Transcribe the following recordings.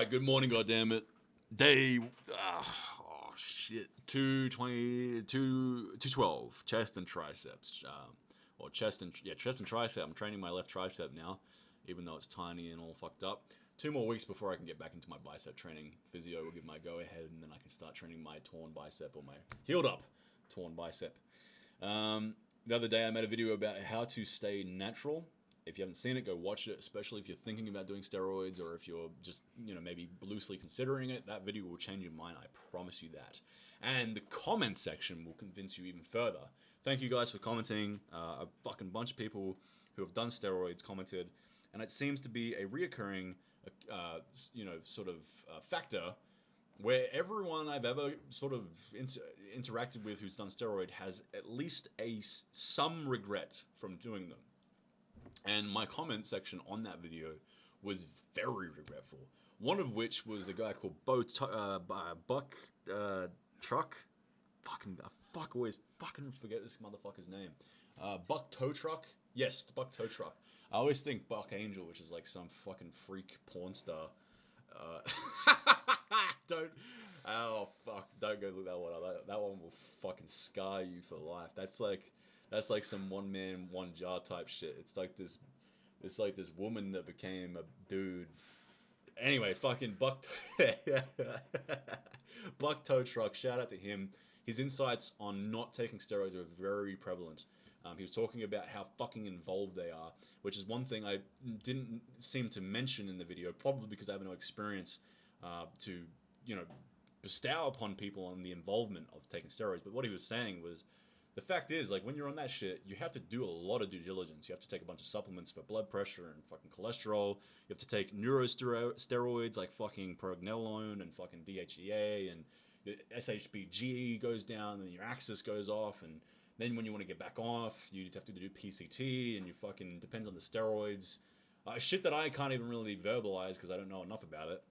Alright, good morning, goddammit. Day, oh shit, 220, 212, chest and triceps. Or chest and tricep. I'm training my left tricep now, even though it's tiny and all fucked up. 2 more weeks before I can get back into my bicep training. Physio will give my go ahead, and then I can start training my torn bicep or my healed up torn bicep. The other day I made a video about how to stay natural. If you haven't seen it, go watch it, especially if you're thinking about doing steroids or if you're just, maybe loosely considering it. That video will change your mind, I promise you that. And the comment section will convince you even further. Thank you guys for commenting. A fucking bunch of people who have done steroids commented, and it seems to be a reoccurring, factor where everyone I've ever sort of interacted with who's done steroid has at least some regret from doing them. And my comment section on that video was very regretful. One of which was a guy called Buck Truck. I always fucking forget this motherfucker's name. Buck Tow Truck. Yes, Buck Tow Truck. I always think Buck Angel, which is like some fucking freak porn star. Don't go look that one up. That one will fucking scar you for life. That's like some one man, one jar type shit. It's like this woman that became a dude. Anyway, fucking Buck Tow Truck, shout out to him. His insights on not taking steroids are very prevalent. He was talking about how fucking involved they are, which is one thing I didn't seem to mention in the video, probably because I have no experience to, bestow upon people on the involvement of taking steroids. But what he was saying was, the fact is, like, when you're on that shit, you have to do a lot of due diligence. You have to take a bunch of supplements for blood pressure and fucking cholesterol. You have to take neurosteroids like fucking pregnenolone and fucking DHEA, and your SHBG goes down, and your axis goes off, and then when you want to get back off, you have to do PCT, and you fucking depends on the steroids. Shit that I can't even really verbalize because I don't know enough about it.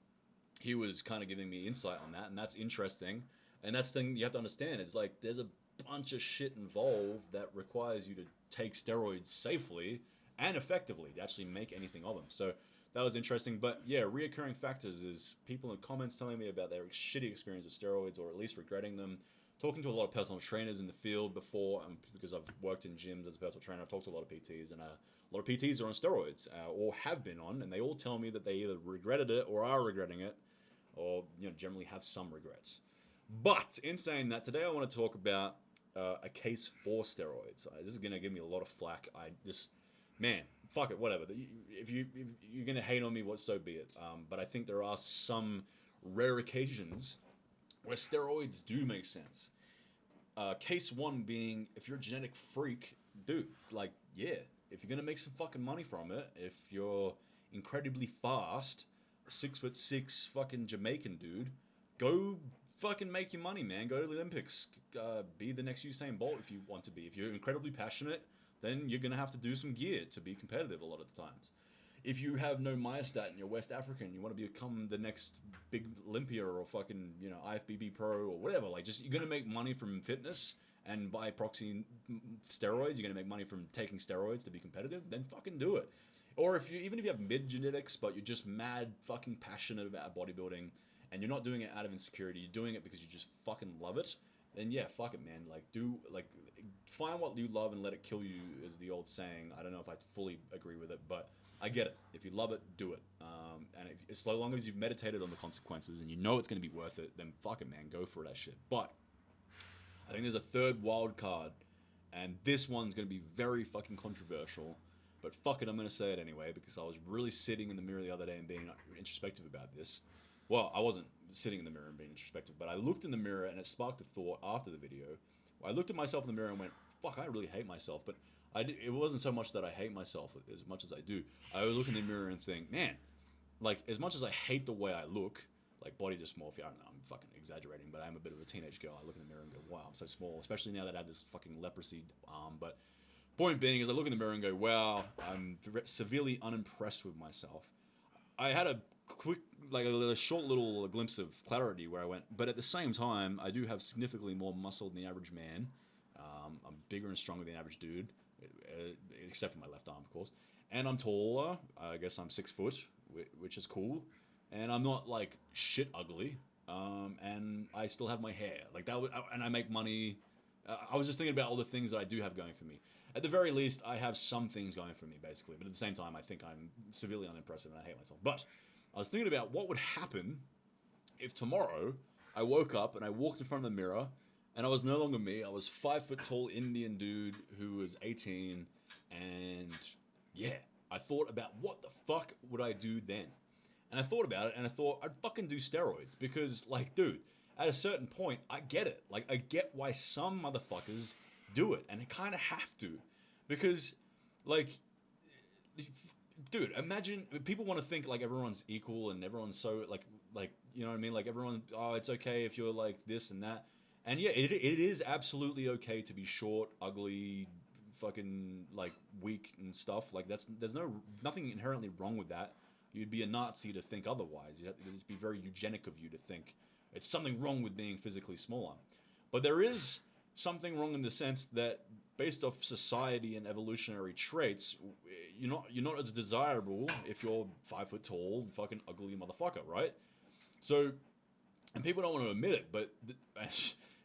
He was kind of giving me insight on that, and that's interesting. And that's the thing you have to understand. It's like there's a bunch of shit involved that requires you to take steroids safely and effectively to actually make anything of them. So that was interesting. But yeah, reoccurring factors is people in the comments telling me about their shitty experience with steroids, or at least regretting them. Talking to a lot of personal trainers in the field before, because I've worked in gyms as a personal trainer, I've talked to a lot of PTs, and a lot of PTs are on steroids, or have been on, and they all tell me that they either regretted it or are regretting it, or generally have some regrets. But in saying that, today I want to talk about a case for steroids. This is gonna give me a lot of flack. Fuck it, whatever. If you're gonna hate on me, so be it. But I think there are some rare occasions where steroids do make sense. Case one being, if you're a genetic freak, dude, if you're gonna make some fucking money from it, if you're incredibly fast, 6'6" fucking Jamaican dude, go fucking make your money, man. Go to the Olympics. Be the next Usain Bolt if you want to be. If you're incredibly passionate, then you're gonna have to do some gear to be competitive a lot of the times. If you have no myostat and you're West African, you want to become the next big Olympia or fucking, IFBB pro or whatever, you're going to make money from fitness, and by proxy steroids, you're going to make money from taking steroids to be competitive, then fucking do it. Or even if you have mid genetics, but you're just mad fucking passionate about bodybuilding and you're not doing it out of insecurity, you're doing it because you just fucking love it, then yeah, fuck it, man. Find what you love and let it kill you is the old saying. I don't know if I fully agree with it, but I get it. If you love it, do it. And so long as you've meditated on the consequences and you know it's going to be worth it, then fuck it, man. Go for that shit. But I think there's a third wild card, and this one's going to be very fucking controversial. But fuck it, I'm going to say it anyway, because I was really sitting in the mirror the other day and being introspective about this. Well, I wasn't sitting in the mirror and being introspective, but I looked in the mirror and it sparked a thought after the video. I looked at myself in the mirror and went, fuck, I really hate myself. But it wasn't so much that I hate myself as much as I do. I would look in the mirror and think, man, as much as I hate the way I look, like body dysmorphia, I don't know, I'm fucking exaggerating, but I'm a bit of a teenage girl. I look in the mirror and go, wow, I'm so small, especially now that I have this fucking leprosy arm. But point being is I look in the mirror and go, wow, I'm severely unimpressed with myself. I had a quick, a short little glimpse of clarity where I went, but at the same time, I do have significantly more muscle than the average man. I'm bigger and stronger than the average dude, except for my left arm, of course. And I'm taller. I guess I'm 6 foot, which is cool. and I'm not like shit ugly, and I still have my hair like that, and I make money. I was just thinking about all the things that I do have going for me. At the very least, I have some things going for me, basically. But at the same time, I think I'm severely unimpressive and I hate myself. But I was thinking about what would happen if tomorrow I woke up and I walked in front of the mirror and I was no longer me. I was 5 foot tall Indian dude who was 18, and yeah, I thought about what the fuck would I do then. And I thought about it, and I thought I'd fucking do steroids because, like, dude, at a certain point, I get it. Like, I get why some motherfuckers do it, and they kind of have to, because, like, dude, imagine people want to think like everyone's equal and everyone's so like you know what I mean? Like everyone, oh, it's okay if you're like this and that, and yeah, it is absolutely okay to be short, ugly, fucking like weak and stuff. Like there's nothing inherently wrong with that. You'd be a Nazi to think otherwise. It'd be very eugenic of you to think it's something wrong with being physically smaller. But there is something wrong in the sense that based off society and evolutionary traits, you're not as desirable if you're 5 foot tall, fucking ugly motherfucker, right? So, and people don't want to admit it, but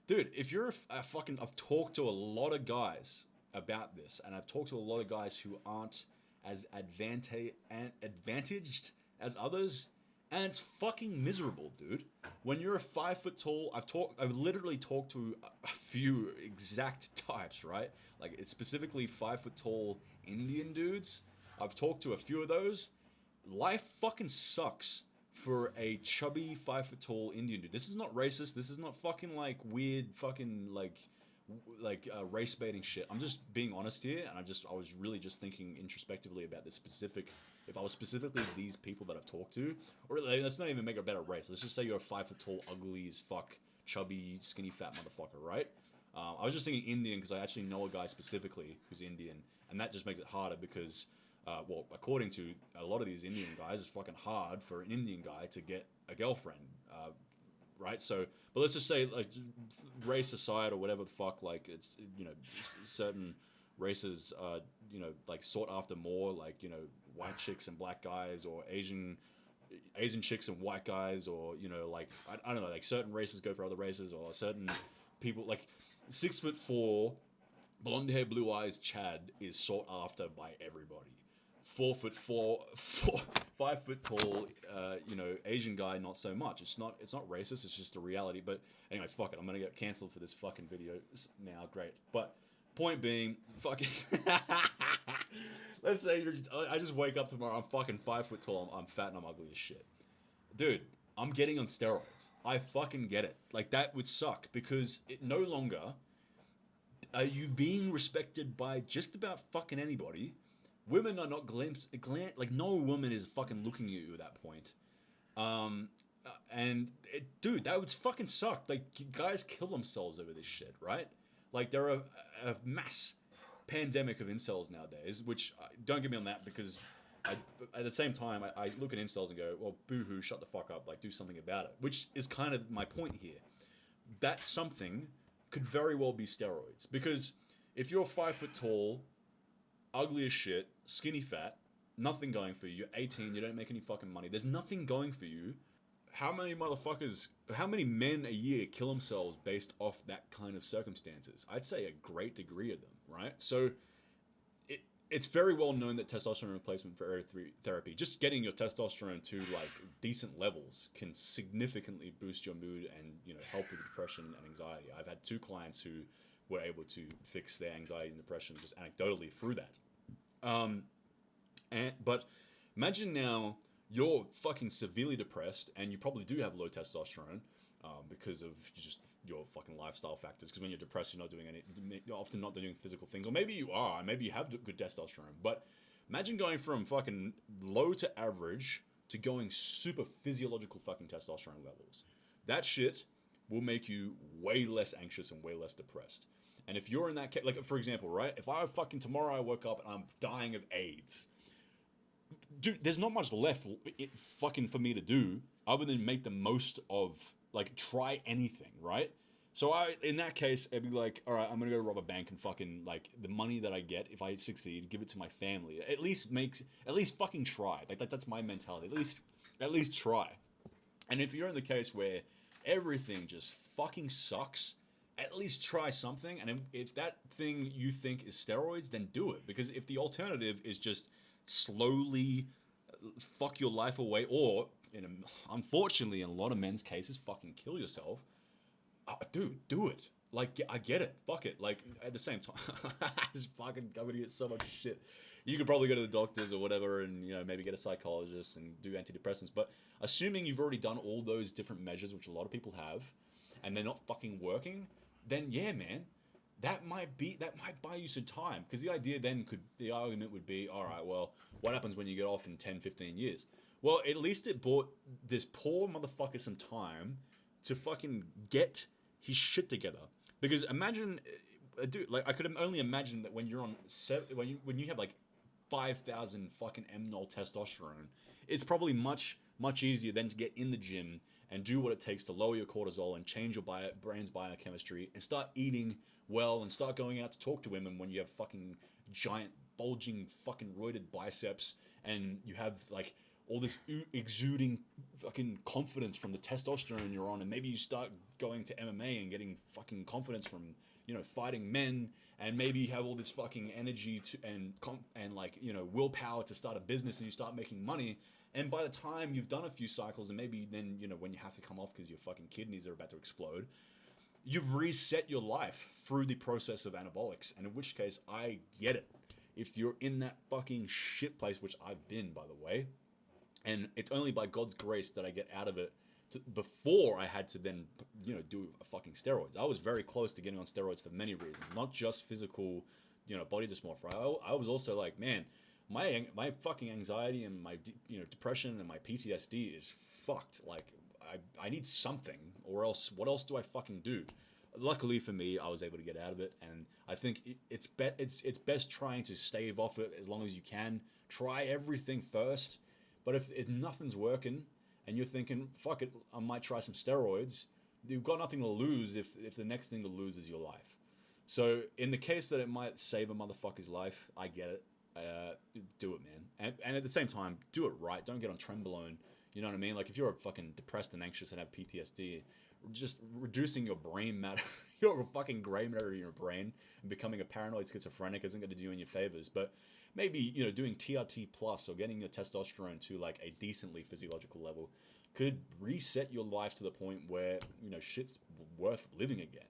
dude, if you're a fucking, I've talked to a lot of guys about this, and I've talked to a lot of guys who aren't as advantaged as others, and it's fucking miserable, dude. When you're a 5 foot tall, I've literally talked to a few exact types, right? Like it's specifically 5 foot tall Indian dudes. I've talked to a few of those. Life fucking sucks for a chubby 5 foot tall Indian dude. This is not racist. This is not fucking like weird fucking race baiting shit. I'm just being honest here, and I was really just thinking introspectively about this specific. If I was specifically these people that I've talked to, or let's not even make it a better race. Let's just say you're a 5 foot tall, ugly as fuck, chubby, skinny, fat motherfucker, right? I was just thinking Indian because I actually know a guy specifically who's Indian, and that just makes it harder because, well, according to a lot of these Indian guys, it's fucking hard for an Indian guy to get a girlfriend. Right? So, but let's just say, like, race aside or whatever the fuck, like, it's, certain races are, like, sought after more, like, white chicks and black guys, or Asian chicks and white guys, or, like, I don't know, like, certain races go for other races, or certain people, like, 6'4", blonde hair, blue eyes Chad is sought after by everybody. 4'4", 5 foot tall, Asian guy, not so much. It's not racist. It's just a reality. But anyway, fuck it. I'm gonna get cancelled for this fucking video now. Great. But point being, fucking. Let's say I just wake up tomorrow. I'm fucking 5 foot tall. I'm fat and I'm ugly as shit, dude. I'm getting on steroids. I fucking get it. Like that would suck because it no longer are you being respected by just about fucking anybody. Women are not like no woman is fucking looking at you at that point. Dude, that would fucking suck. Like guys kill themselves over this shit, right? Like there are a mass pandemic of incels nowadays, which don't get me on that because at the same time I look at incels and go, well, boo-hoo, shut the fuck up, like do something about it, which is kind of my point here. That something could very well be steroids, because if you're 5 foot tall, ugly as shit, skinny fat, nothing going for you, you're 18, you don't make any fucking money, there's nothing going for you. How many men a year kill themselves based off that kind of circumstances? I'd say a great degree of them, right? So it's very well known that testosterone replacement for therapy, just getting your testosterone to like decent levels, can significantly boost your mood and help with depression and anxiety. I've had 2 clients who were able to fix their anxiety and depression just anecdotally through that. But imagine now you're fucking severely depressed and you probably do have low testosterone because of just your fucking lifestyle factors. Because when you're depressed, you're often not doing physical things, or maybe you are, maybe you have good testosterone. But imagine going from fucking low to average to going super physiological fucking testosterone levels. That shit will make you way less anxious and way less depressed. And if you're in that case, like for example, right? If tomorrow I woke up and I'm dying of AIDS, dude, there's not much left fucking for me to do other than make the most of, like, try anything, right? So in that case, I'd be like, all right, I'm gonna go rob a bank and fucking, like, the money that I get, if I succeed, give it to my family. At least fucking try. Like, that's my mentality. At least At least try. And if you're in the case where everything just fucking sucks, at least try something. And if that thing you think is steroids, then do it. Because if the alternative is just slowly fuck your life away, or unfortunately in a lot of men's cases, fucking kill yourself, dude, do it. Like, I get it. Fuck it. Like, at the same time, I'm gonna get so much shit. You could probably go to the doctors or whatever, and maybe get a psychologist and do antidepressants. But assuming you've already done all those different measures, which a lot of people have, and they're not fucking working, then yeah, man, that might buy you some time. Because the argument would be, all right, well, what happens when you get off in 10, 15 years? Well, at least it bought this poor motherfucker some time to fucking get his shit together. Because imagine, dude, like, I could only imagine that when you're on when you have like 5,000 fucking mNol testosterone, it's probably much easier than to get in the gym and do what it takes to lower your cortisol and change your brain's biochemistry and start eating well and start going out to talk to women when you have fucking giant bulging fucking roided biceps and you have like all this exuding fucking confidence from the testosterone you're on, and maybe you start going to MMA and getting fucking confidence from fighting men, and maybe you have all this fucking energy and like willpower to start a business, and you start making money. And by the time you've done a few cycles, and maybe then when you have to come off because your fucking kidneys are about to explode, you've reset your life through the process of anabolics. And in which case, I get it. If you're in that fucking shit place, which I've been, by the way, and it's only by God's grace that I get out of it before I had to then do a fucking steroids. I was very close to getting on steroids for many reasons, not just physical body dysmorphia. I was also like, man, my fucking anxiety and my depression and my PTSD is fucked. Like, I need something, or else what else do I fucking do? Luckily for me, I was able to get out of it, and I think it's best trying to stave off it as long as you can. Try everything first. But if nothing's working and you're thinking, fuck it, I might try some steroids, you've got nothing to lose if the next thing to lose is your life. So in the case that it might save a motherfucker's life, I get it. Do it, man. And at the same time, do it right. Don't get on Trenbolone. You know what I mean? Like, if you're fucking depressed and anxious and have PTSD, just reducing your brain matter, your fucking gray matter in your brain, and becoming a paranoid schizophrenic isn't going to do you any favors. But maybe doing TRT plus or getting your testosterone to like a decently physiological level could reset your life to the point where shit's worth living again,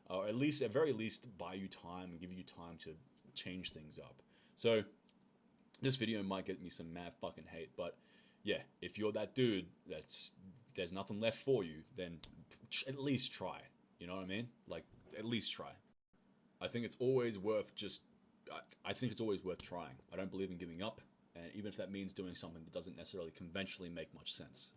or at very least buy you time and give you time to change things up. So this video might get me some mad fucking hate, but yeah, if you're that dude there's nothing left for you, then at least try. You know what I mean? Like, at least try. I think it's always worth trying. I don't believe in giving up, and even if that means doing something that doesn't necessarily conventionally make much sense.